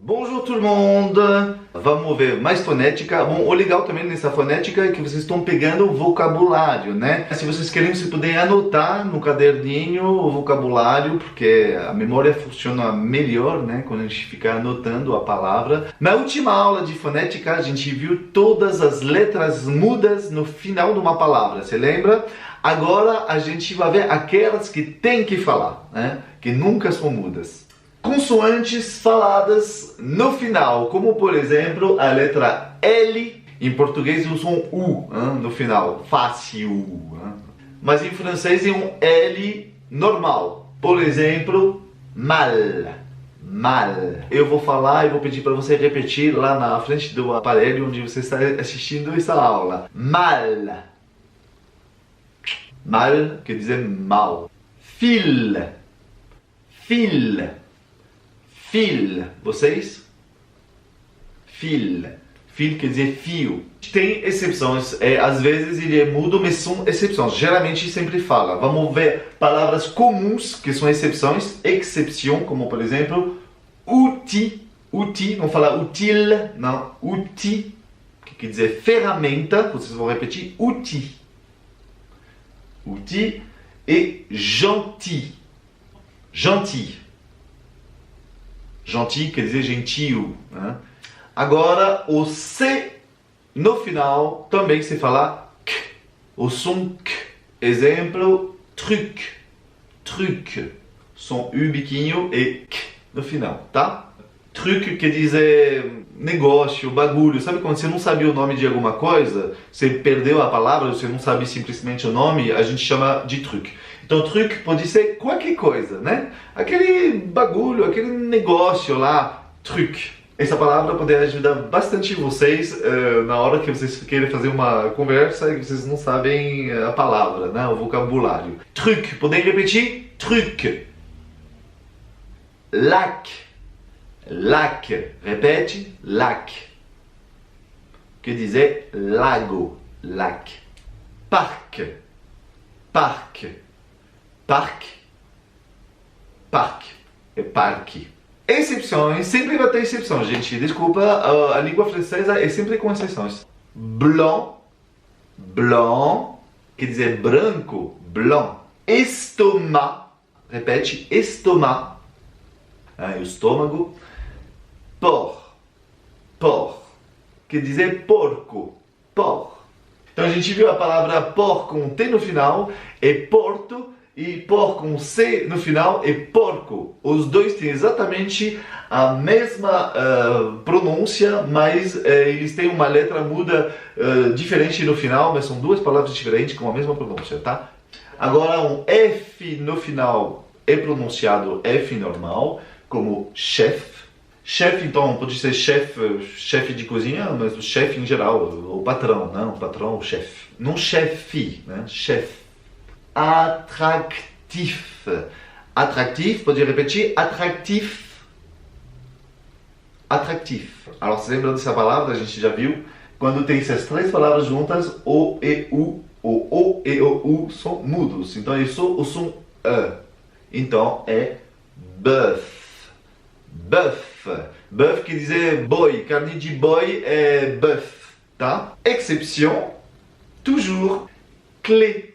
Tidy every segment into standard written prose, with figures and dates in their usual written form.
Bonjour tout le monde! Vamos ver mais fonética. Bom, o legal também nessa fonética é que vocês estão pegando o vocabulário, né? Se vocês querem, vocês podem anotar no caderninho o vocabulário, porque a memória funciona melhor, né? Quando a gente fica anotando a palavra. Na última aula de fonética, a gente viu todas as letras mudas no final de uma palavra, você lembra? Agora a gente vai ver aquelas que tem que falar, né? Que nunca são mudas. Consoantes faladas no final, como por exemplo a letra L. Em português o som U no final, fácil. Mas em francês é um L normal. Por exemplo, mal. Mal. Eu vou falar e vou pedir para você repetir lá na frente do aparelho onde você está assistindo essa aula. Mal. Mal quer dizer mal. Fil. Fil. Fil, vocês? Fil. Fil quer dizer fio. Tem exceções, às vezes ele é mudo, mas são exceções. Geralmente sempre fala. Vamos ver palavras comuns que são exceções. Excepção, como por exemplo, outil. Outil, não fala útil, não. Outil, que quer dizer ferramenta. Vocês vão repetir, outil. Outil e gentil. Gentil. Gentil quer dizer gentil. Né? Agora, o C no final também se fala K. O som K. Exemplo, truc. Truc. Som U biquinho e K no final, tá? Truc quer dizer negócio, bagulho. Sabe quando você não sabe o nome de alguma coisa? Você perdeu a palavra, você não sabe simplesmente o nome, a gente chama de truc. Então, truc pode ser qualquer coisa, né? Aquele bagulho, aquele negócio lá, truc. Essa palavra pode ajudar bastante vocês na hora que vocês querem fazer uma conversa e vocês não sabem a palavra, né? O vocabulário. Truc, podem repetir? Truc. Lac. Lac. Repete, lac. Quer dizer lago, lac. Parque. Parque. Parque. Parque. É parque. Exceções. Sempre vai ter exceções, gente. Desculpa, a língua francesa é sempre com exceções. Blanc. Blanc. Quer dizer branco. Blanc. Estomac. Repete. Estomac. O estômago. Porc. Porc. Quer dizer porco. Porc. Então a gente viu a palavra por com T no final. É porto. E por com C no final é porco. Os dois têm exatamente a mesma pronúncia, mas eles têm uma letra muda diferente no final, mas são duas palavras diferentes com a mesma pronúncia, tá? Agora um F no final é pronunciado F normal, como chef. Chef, então, pode ser chefe de cozinha, mas o chefe em geral, o patrão, não, o patrão, o chefe. Não chefe, né? Chefe. Attractif. Attractif, pode repetir? Attractif. Attractif. Alors, você lembra dessa palavra? A gente já viu. Quando tem essas três palavras juntas, O e U, o e o U são mudos. Então, é só o som E. Então, é bœuf. Bœuf. Bœuf quer dizer boi. Carne de boi é bœuf. Tá? Exception, toujours, clé.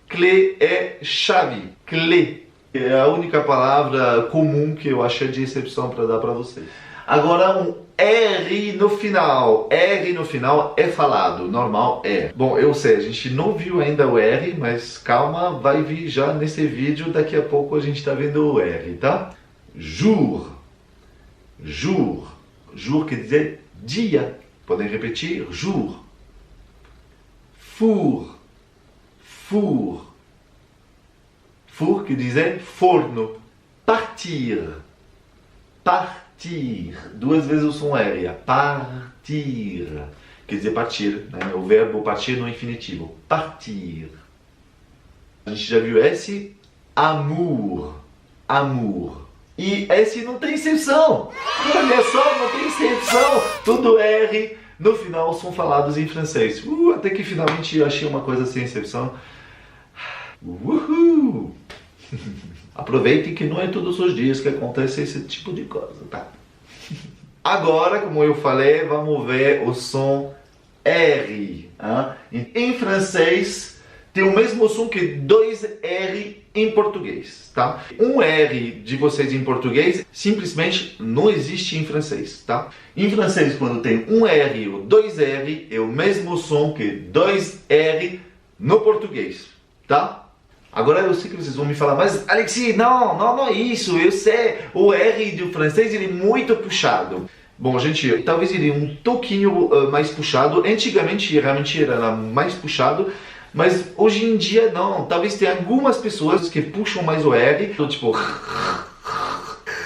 Clé é chave. Clé é a única palavra comum que eu achei de exceção para dar para vocês. Agora um R no final. R no final é falado, normal é. Bom, eu sei, a gente não viu ainda o R, mas calma, vai vir já nesse vídeo. Daqui a pouco a gente está vendo o R, tá? Jour. Jour. Jour quer dizer dia. Podem repetir? Jour. Four. Four. Four quer dizer forno. Partir. Partir. Duas vezes o som R. Partir. Quer dizer partir. Né? O verbo partir no infinitivo. Partir. A gente já viu esse. Amour. Amour. E esse não tem exceção. Olha só, não tem exceção. Tudo R. No final são falados em francês. Até que finalmente eu achei uma coisa sem exceção. Uhul! Aproveitem que não é todos os dias que acontece esse tipo de coisa, tá? Agora, como eu falei, vamos ver o som R. Em francês, tem o mesmo som que dois R em português, tá? Um R de vocês em português simplesmente não existe em francês, tá? Em francês, quando tem um R ou dois R, é o mesmo som que dois R no português, tá? Agora eu sei que vocês vão me falar, mas Alexis, não é isso, eu sei, o R do francês ele é muito puxado. Bom, gente, talvez ele é um pouquinho mais puxado, antigamente realmente era mais puxado, mas hoje em dia não, talvez tenha algumas pessoas que puxam mais o R, tipo...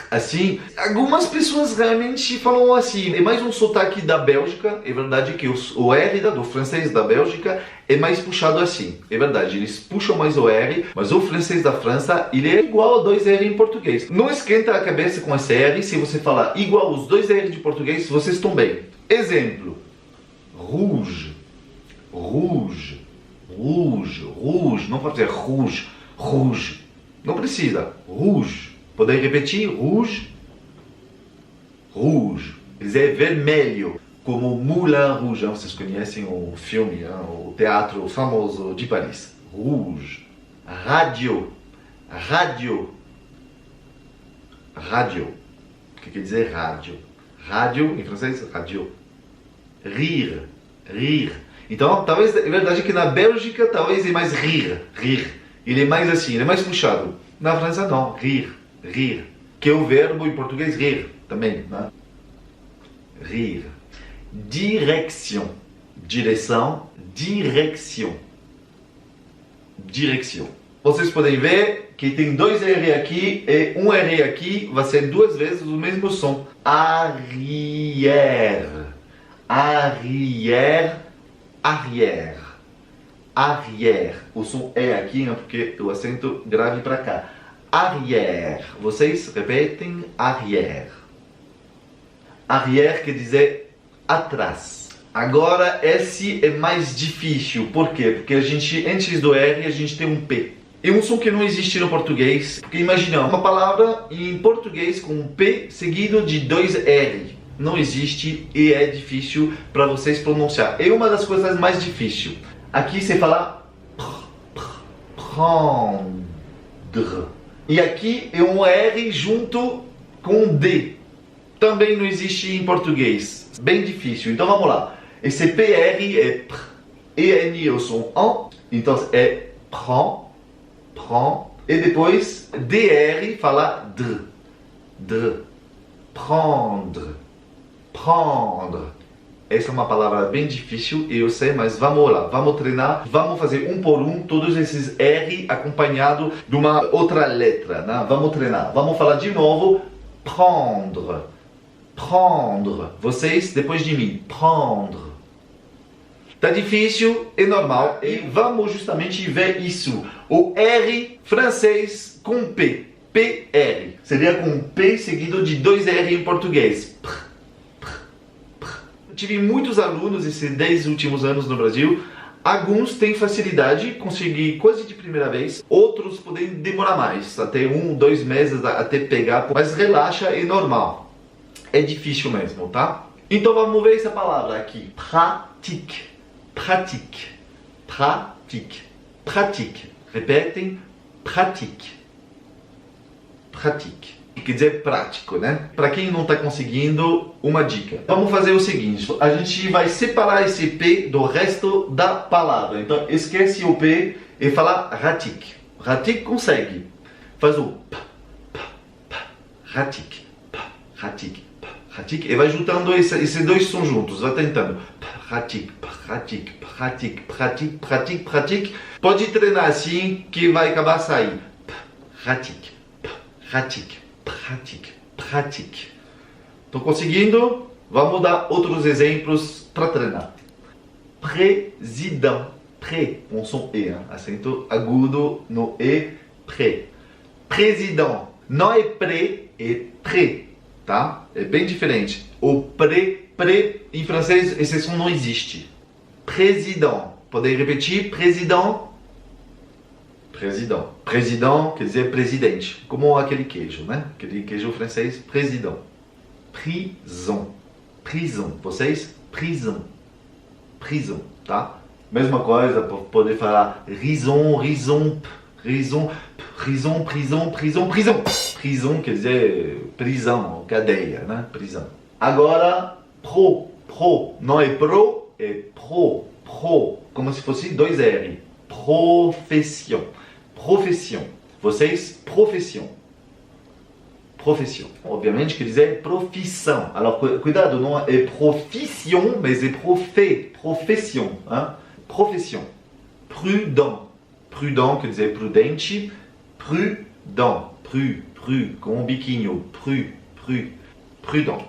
Assim, algumas pessoas realmente falam assim, é mais um sotaque da Bélgica, é verdade que o R do francês da Bélgica é mais puxado assim, é verdade, eles puxam mais o R, mas o francês da França, ele é igual a dois R em português. Não esquenta a cabeça com esse R, se você falar igual os dois R de português, vocês estão bem. Exemplo, rouge, rouge, rouge, rouge, não pode dizer rouge, rouge, não precisa, rouge. Podem repetir? Rouge, rouge, quer dizer vermelho, como Moulin Rouge, vocês conhecem o filme, o teatro famoso de Paris. Rouge, radio, radio, radio, o que quer dizer rádio? Rádio, em francês, radio. Rire, rir. Então, talvez, é verdade que na Bélgica, talvez é mais rir, rir. Ele é mais assim, ele é mais puxado. Na França, não, rir. Rir, que é o verbo em português rir também, né? Rir. Direção, direção, direção, direção. Vocês podem ver que tem dois R aqui e um R aqui, vai ser duas vezes o mesmo som. Arrière, arrière, arrière, arrière. O som é aqui, né, porque o acento grave para cá. Arrière. Vocês repetem arrière. Arrière quer dizer atrás. Agora esse é mais difícil. Por quê? Porque a gente, antes do R, a gente tem um P. É um som que não existe no português. Porque imagina uma palavra em português com um P seguido de dois R. Não existe e é difícil para vocês pronunciar. É uma das coisas mais difíceis. Aqui você fala prendre. E aqui é um R junto com um D. Também não existe em português. Bem difícil. Então vamos lá. Esse PR é pr. EN o som en. Então é prend, prend. E depois DR fala dr. Dr. Prendre. Prendre. Essa é uma palavra bem difícil, eu sei, mas vamos lá, vamos treinar, vamos fazer um por um, todos esses R acompanhado de uma outra letra, né? Vamos treinar, vamos falar de novo, prendre, prendre, vocês depois de mim, prendre. Tá difícil, é normal, e vamos justamente ver isso, o R francês com P, PR, seria com P seguido de dois R em português. Tive muitos alunos esses 10 últimos anos no Brasil. Alguns têm facilidade, conseguir quase de primeira vez. Outros podem demorar mais, até 1-2 meses até pegar. Mas relaxa, é normal. É difícil mesmo, tá? Então vamos ver essa palavra aqui. Pratique, pratique, pratique, pratique. Repetem, pratique, pratique. Quer dizer prático, né? Para quem não está conseguindo, uma dica. Vamos fazer o seguinte, a gente vai separar esse P do resto da palavra. Então esquece o P e fala ratique. Ratique consegue. Faz o p, p, p, ratique, p, ratique, p, ratique. E vai juntando esses dois sons juntos, vai tentando. P, ratique, p, ratique, p, ratique, pratique, pratique, pratique. Pode treinar assim que vai acabar saindo. P, ratique, p, ratique. Pratique, pratique. Estou conseguindo? Vamos dar outros exemplos para treinar. Président, pré, com som E, acento agudo no E, pré. Président, não é pré, é pré, tá? É bem diferente. O pré, em francês, esse som não existe. Président, podem repetir? Président. Président. Président quer dizer presidente, como aquele queijo, né? Aquele queijo francês, président. Prison. Prison. Vocês? Prisão. Prisão, tá? Mesma coisa, poder falar rison, rison, rison, prisão, prisão, prisão, prisão. Prisão quer dizer prisão, cadeia, né? Prisão. Agora, pro. Não é pro, é pro. Como se fosse dois R. Profissão. Profissão. Vocês, profissão. Profissão. Obviamente quer dizer profissão. Alors, cuidado, não é profissão, mas é profissão. Hein? Profissão. Prudent. Prudent quer dizer prudente. Prudent. Com um biquinho. Prudent.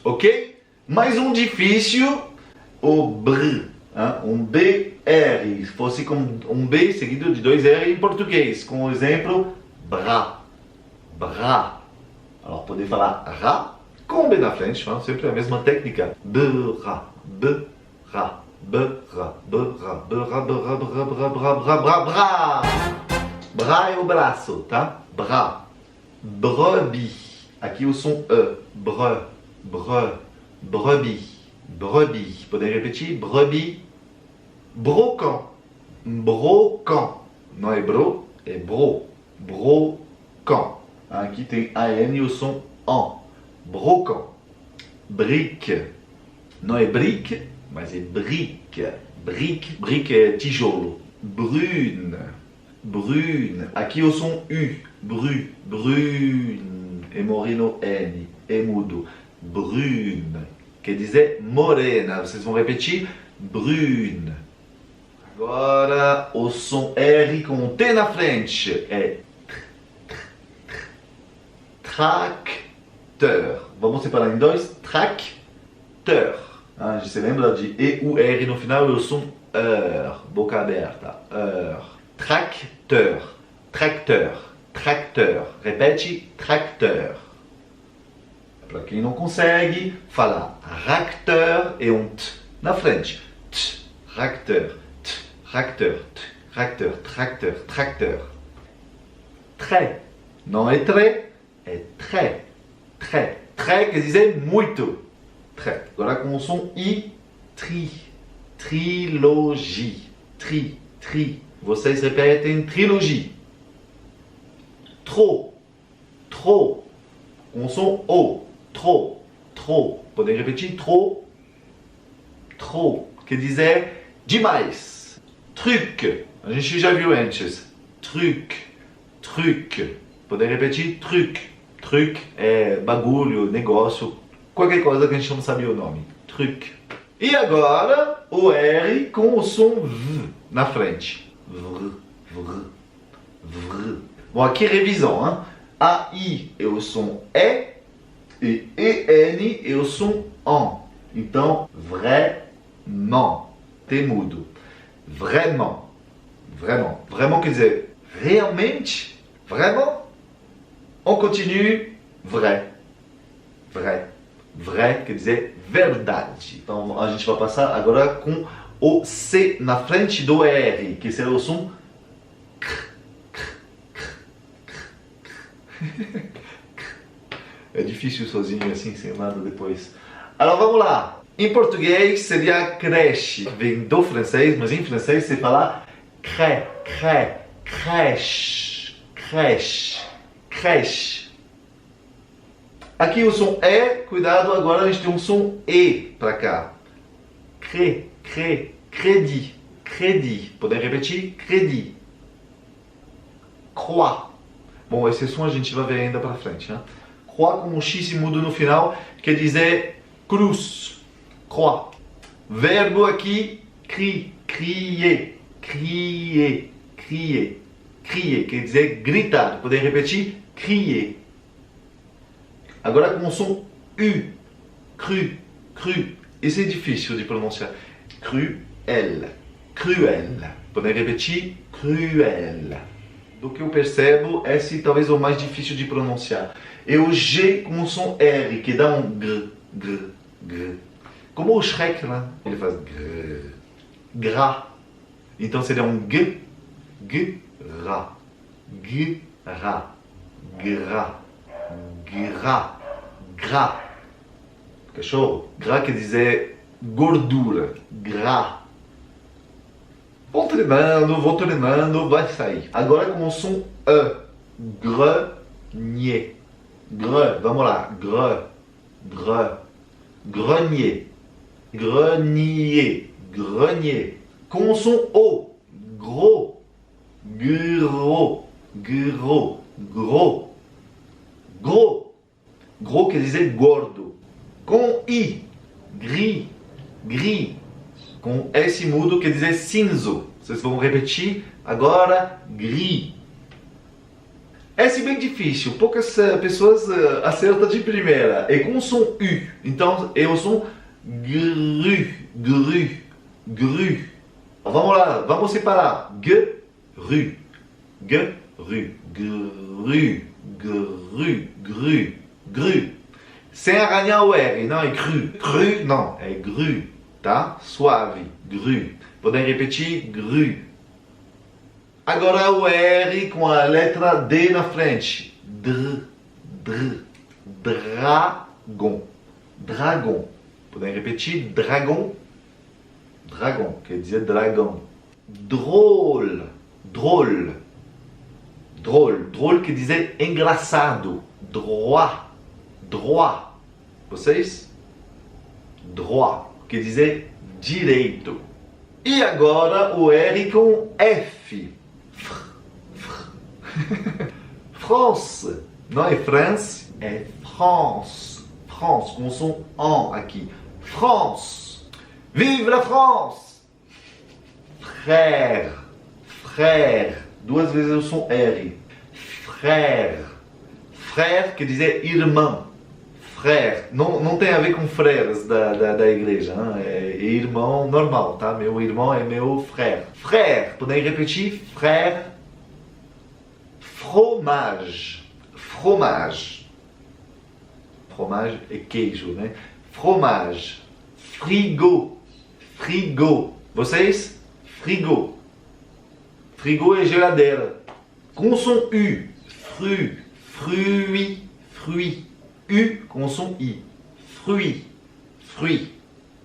Ok? Mais um difícil, o br. Um BR. Se fosse com um B seguido de dois R em português. Com o exemplo, bras. Alors, poder falar ra com o B na frente, sempre a mesma técnica. Bra. Bra é o braço, tá? Bra. Brebis. Aqui o som E. Brebis. Podem repetir? Brebis. Brocant. Não é bro, é bro. Brocant. Aqui tem AN e o som AN. Brocant. Brique. Não é brique, mas é brique. Brique é tijolo. Brune. Aqui o som U. Brune. É moreno N. É mudo. Brune. Quer dizer morena. Vocês vão repetir? Brune. Agora o som R com um T na frente. É tracteur. Vamos separar em dois. Tracteur. A gente se lembra de E, U, R no final e o som boca aberta. Tracteur. Repete, tracteur. Para quem não consegue, fala racteur e um T na frente. Tracteur. Très. Não é tré, é très. Très quer dizer muito. Très. Agora com o som I, trilogie. Vocês repetem trilogie. Trop. Com o som O. Trop. Podem repetir? Trop. Quer dizer demais. Truc. A gente já viu antes. Truc. Podem repetir? Truc é bagulho, negócio, qualquer coisa que a gente não sabia o nome. Truc. E agora o R com o som V na frente. Vr. Bom, aqui revisão. Hein? AI é o som E e EN é o som AN. Então, vraiment. T mudo. Vraiment quer dizer realmente. Vraiment. On continue. Vrai quer dizer verdade. Então a gente vai passar agora com o C na frente do R, que será o som É difícil sozinho assim, sem nada depois. Alors vamos lá. Em português seria creche. Vem do francês, mas em francês você fala creche. Aqui o som E, cuidado, agora a gente tem um som E para cá. Crédit. Podem repetir? Crédit. Croix. Bom, esse som a gente vai ver ainda para frente, né? Croix com um X mudo no final, quer dizer cruz. Croix. Verbo aqui, crier, quer dizer gritar. Podem repetir? Crier. Agora com o som U. Cru. Esse é difícil de pronunciar. Cruel. Podem repetir? Cruel. Do que eu percebo, esse talvez é o mais difícil de pronunciar. E o G com o som R, que dá um gr. Como o Shrek, né? Ele faz gr. Gra. Então seria um g. Gra. cachorro. Gras quer dizer gordura, gras. Vou treinando, vai sair. Agora com o som E. Grenier. Vamos lá. Grenier. Com o som O. Gros. Gros quer dizer gordo. Com I. Gris. Com S mudo quer dizer cinzo. Vocês vão repetir agora. Gris. S bem difícil. Poucas pessoas acertam de primeira. É com o som U. Então é o som gru. Vamos lá. Vamos separar. Gru. Sem arranhar o R, não é cru. Cru, não, é gru, tá? Suave, gru. Podem repetir, gru. Agora o R com a letra D na frente. Dragon. Podem repetir, dragon. Quer dizer dragão. Drôle quer dizer engraçado. Droit. Vocês? Droit quer dizer direito. E agora o R com F. France. Não é France, é France. Com o som en aqui. France. Vive la France. Frère. Duas vezes o som R. Frère quer dizer irmão. Frère. Não tem a ver com frères da igreja. É irmão normal, tá? Meu irmão é meu frère. Frère. Podem repetir? Frère. Fromage é queijo, né? Fromage. Frigo. Vocês? Frigo é geladeira. Com o som U. Fruit. U com o som I. Fruit.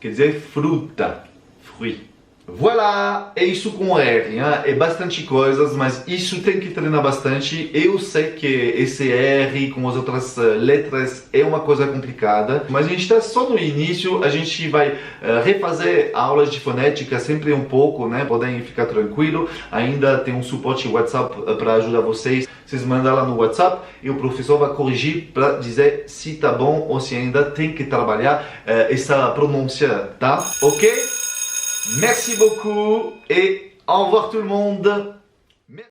Quer dizer fruta. Fruit. Voilà! É isso com R, hein? É bastante coisas, mas isso tem que treinar bastante. Eu sei que esse R com as outras letras é uma coisa complicada, mas a gente está só no início, a gente vai refazer aulas de fonética sempre um pouco, né? Podem ficar tranquilo, ainda tem um suporte WhatsApp para ajudar vocês. Vocês mandam lá no WhatsApp e o professor vai corrigir para dizer se tá bom ou se ainda tem que trabalhar essa pronúncia, tá? Ok? Merci beaucoup et au revoir tout le monde.